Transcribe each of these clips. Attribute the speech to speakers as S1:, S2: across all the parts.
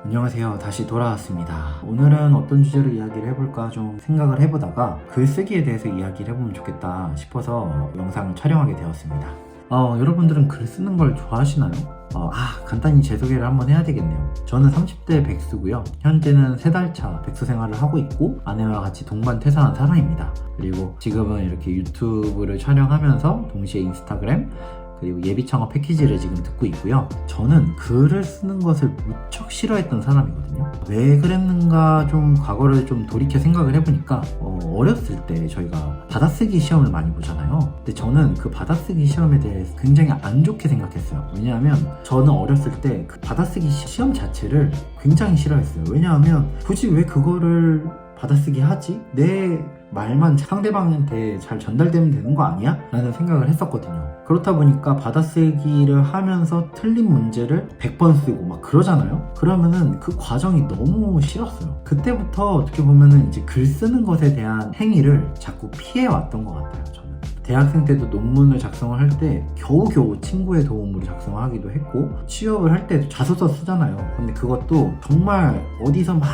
S1: 안녕하세요. 다시 돌아왔습니다. 오늘은 어떤 주제로 이야기를 해볼까 좀 생각을 해보다가 글쓰기에 대해서 이야기를 해보면 좋겠다 싶어서 영상을 촬영하게 되었습니다. 여러분들은 글 쓰는 걸 좋아하시나요? 간단히 제 소개를 한번 해야 되겠네요. 저는 30대 백수고요. 현재는 3달차 백수 생활을 하고 있고 아내와 같이 동반 퇴사한 사람입니다. 그리고 지금은 이렇게 유튜브를 촬영하면서 동시에 인스타그램 그리고 예비 창업 패키지를 지금 듣고 있고요. 저는 글을 쓰는 것을 무척 싫어했던 사람이거든요. 왜 그랬는가 좀 과거를 좀 돌이켜 생각을 해보니까 어렸을 때 저희가 받아쓰기 시험을 많이 보잖아요. 근데 저는 그 받아쓰기 시험에 대해서 굉장히 안 좋게 생각했어요. 왜냐하면 저는 어렸을 때 그 받아쓰기 시험 자체를 굉장히 싫어했어요. 왜냐하면 굳이 왜 그거를 받아쓰기 하지? 내 말만 상대방한테 잘 전달되면 되는 거 아니야? 라는 생각을 했었거든요. 그렇다 보니까 받아쓰기를 하면서 틀린 문제를 100번 쓰고 막 그러잖아요? 그러면은 그 과정이 너무 싫었어요. 그때부터 어떻게 보면은 이제 글 쓰는 것에 대한 행위를 자꾸 피해왔던 것 같아요, 저는. 대학생 때도 논문을 작성을 할 때 겨우겨우 친구의 도움으로 작성을 하기도 했고, 취업을 할 때도 자소서 쓰잖아요. 근데 그것도 정말 어디서 막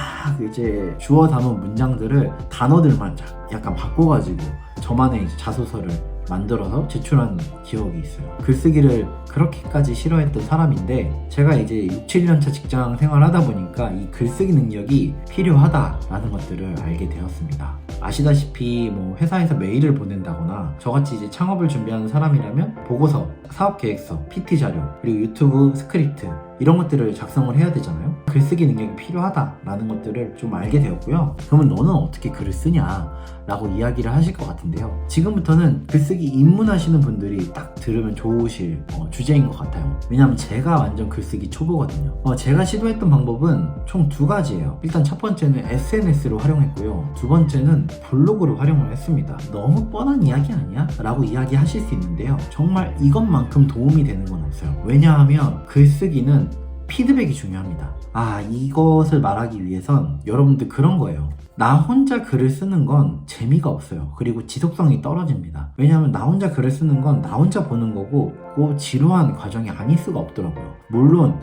S1: 이제 주워 담은 문장들을 단어들만 약간 바꿔가지고 저만의 이제 자소서를 만들어서 제출한 기억이 있어요. 글쓰기를 그렇게까지 싫어했던 사람인데 제가 이제 6, 7년차 직장 생활을 하다 보니까 이 글쓰기 능력이 필요하다라는 것들을 알게 되었습니다. 아시다시피 뭐 회사에서 메일을 보낸다거나 저같이 이제 창업을 준비하는 사람이라면 보고서, 사업계획서, PT 자료, 그리고 유튜브 스크립트 이런 것들을 작성을 해야 되잖아요. 글쓰기 능력이 필요하다라는 것들을 좀 알게 되었고요. 그러면 너는 어떻게 글을 쓰냐? 라고 이야기를 하실 것 같은데요. 지금부터는 글쓰기 입문하시는 분들이 딱 들으면 좋으실 주제인 것 같아요. 왜냐하면 제가 완전 글쓰기 초보거든요. 제가 시도했던 방법은 총 2가지예요. 일단 첫 번째는 SNS를 활용했고요. 두 번째는 블로그를 활용을 했습니다. 너무 뻔한 이야기 아니야? 라고 이야기하실 수 있는데요. 정말 이것만큼 도움이 되는 건 없어요. 왜냐하면 글쓰기는 피드백이 중요합니다. 이것을 말하기 위해선 여러분들 그런 거예요. 나 혼자 글을 쓰는 건 재미가 없어요. 그리고 지속성이 떨어집니다. 왜냐하면 나 혼자 글을 쓰는 건 나 혼자 보는 거고 지루한 과정이 아닐 수가 없더라고요. 물론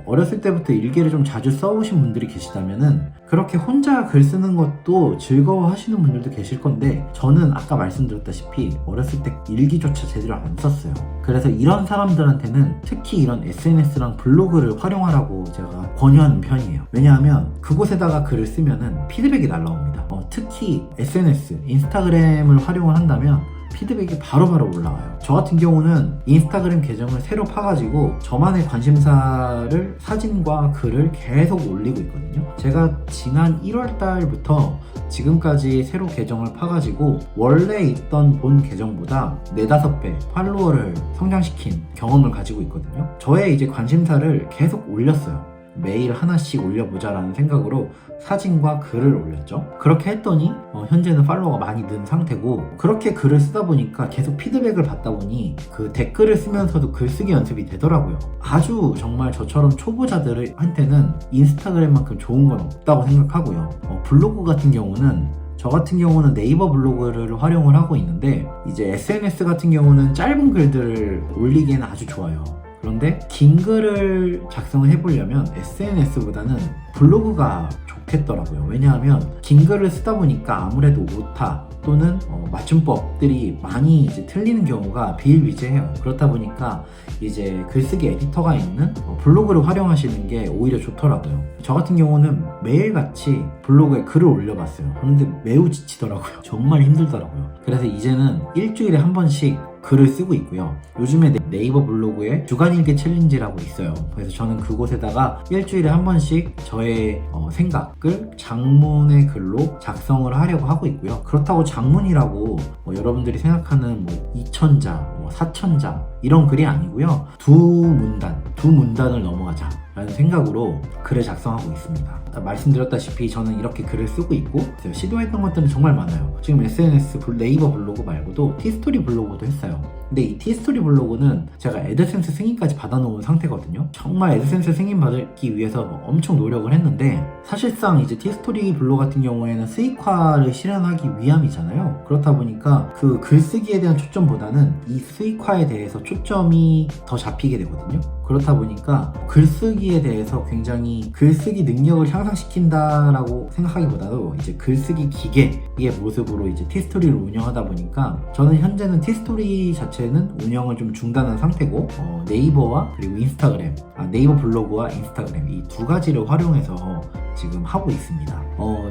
S1: 어렸을 때부터 일기를 좀 자주 써오신 분들이 계시다면은 그렇게 혼자 글 쓰는 것도 즐거워하시는 분들도 계실 건데 저는 아까 말씀드렸다시피 어렸을 때 일기조차 제대로 안 썼어요. 그래서 이런 사람들한테는 특히 이런 SNS랑 블로그를 활용하라고 제가 권유하는 편이에요. 왜냐하면 그곳에다가 글을 쓰면은 피드백이 날라옵니다. 특히 SNS, 인스타그램을 활용을 한다면 피드백이 바로바로 올라와요. 저 같은 경우는 인스타그램 계정을 새로 파가지고 저만의 관심사를 사진과 글을 계속 올리고 있거든요. 제가 지난 1월달부터 지금까지 새로 계정을 파가지고 원래 있던 본 계정보다 4-5배 팔로워를 성장시킨 경험을 가지고 있거든요. 저의 이제 관심사를 계속 올렸어요. 매일 하나씩 올려보자라는 생각으로 사진과 글을 올렸죠. 그렇게 했더니 현재는 팔로워가 많이 는 상태고, 그렇게 글을 쓰다 보니까 계속 피드백을 받다 보니 그 댓글을 쓰면서도 글쓰기 연습이 되더라고요. 아주 정말 저처럼 초보자들한테는 인스타그램만큼 좋은 건 없다고 생각하고요. 블로그 같은 경우는 저 같은 경우는 네이버 블로그를 활용을 하고 있는데 이제 SNS 같은 경우는 짧은 글들을 올리기에는 아주 좋아요. 그런데 긴 글을 작성을 해보려면 SNS보다는 블로그가 좋겠더라고요. 왜냐하면 긴 글을 쓰다 보니까 아무래도 오타 또는 맞춤법들이 많이 이제 틀리는 경우가 비일비재해요. 그렇다 보니까 이제 글쓰기 에디터가 있는 블로그를 활용하시는 게 오히려 좋더라고요. 저 같은 경우는 매일같이 블로그에 글을 올려봤어요. 그런데 매우 지치더라고요. 정말 힘들더라고요. 그래서 이제는 일주일에 한 번씩 글을 쓰고 있고요. 요즘에 네이버 블로그에 주간일기 챌린지라고 있어요. 그래서 저는 그곳에다가 일주일에 한 번씩 저의 생각을 장문의 글로 작성을 하려고 하고 있고요. 그렇다고 장문이라고 여러분들이 생각하는 2,000자, 4,000자 이런 글이 아니고요. 두 문단을 넘어가자 라는 생각으로 글을 작성하고 있습니다. 말씀드렸다시피 저는 이렇게 글을 쓰고 있고 시도했던 것들은 정말 많아요. 지금 SNS, 네이버 블로그 말고도 티스토리 블로그도 했어요. 근데 이 티스토리 블로그는 제가 애드센스 승인까지 받아놓은 상태거든요. 정말 애드센스 승인 받기 위해서 엄청 노력을 했는데 사실상 이제 티스토리 블로그 같은 경우에는 수익화를 실현하기 위함이잖아요. 그렇다 보니까 그 글쓰기에 대한 초점보다는 이 수익화에 대해서 초점이 더 잡히게 되거든요. 그렇다 그렇다 보니까 글쓰기에 대해서 굉장히 글쓰기 능력을 향상시킨다라고 생각하기보다도 이제 글쓰기 기계의 모습으로 이제 티스토리를 운영하다 보니까 저는 현재는 티스토리 자체는 운영을 좀 중단한 상태고 네이버와 그리고 인스타그램, 네이버 블로그와 인스타그램 이 두 가지를 활용해서 지금 하고 있습니다.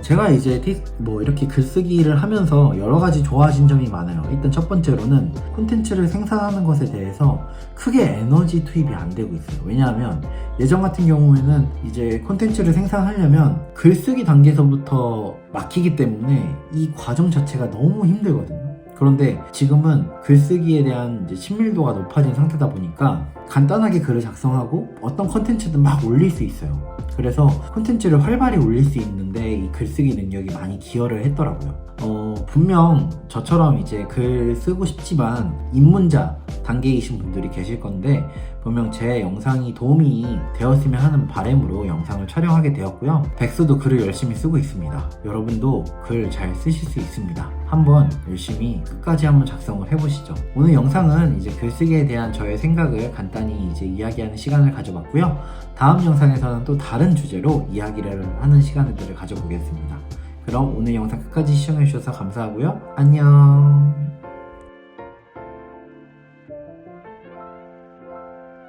S1: 제가 이제 이렇게 글쓰기를 하면서 여러 가지 좋아진 점이 많아요. 일단 첫 번째로는 콘텐츠를 생산하는 것에 대해서 크게 에너지 투입이 안 되고 있어요. 왜냐하면 예전 같은 경우에는 이제 콘텐츠를 생산하려면 글쓰기 단계에서부터 막히기 때문에 이 과정 자체가 너무 힘들거든요. 그런데 지금은 글쓰기에 대한 이제 친밀도가 높아진 상태다 보니까 간단하게 글을 작성하고 어떤 콘텐츠든 막 올릴 수 있어요. 그래서 콘텐츠를 활발히 올릴 수 있는데 이 글쓰기 능력이 많이 기여를 했더라고요. 분명 저처럼 이제 글 쓰고 싶지만 입문자 단계이신 분들이 계실 건데 분명 제 영상이 도움이 되었으면 하는 바람으로 영상을 촬영하게 되었고요. 백수도 글을 열심히 쓰고 있습니다. 여러분도 글 잘 쓰실 수 있습니다. 한번 열심히 끝까지 한번 작성을 해보시죠. 오늘 영상은 이제 글쓰기에 대한 저의 생각을 간단히 이제 이야기하는 시간을 가져봤고요. 다음 영상에서는 또 다른 주제로 이야기를 하는 시간들을 가져보겠습니다. 그럼 오늘 영상 끝까지 시청해주셔서 감사하고요. 안녕.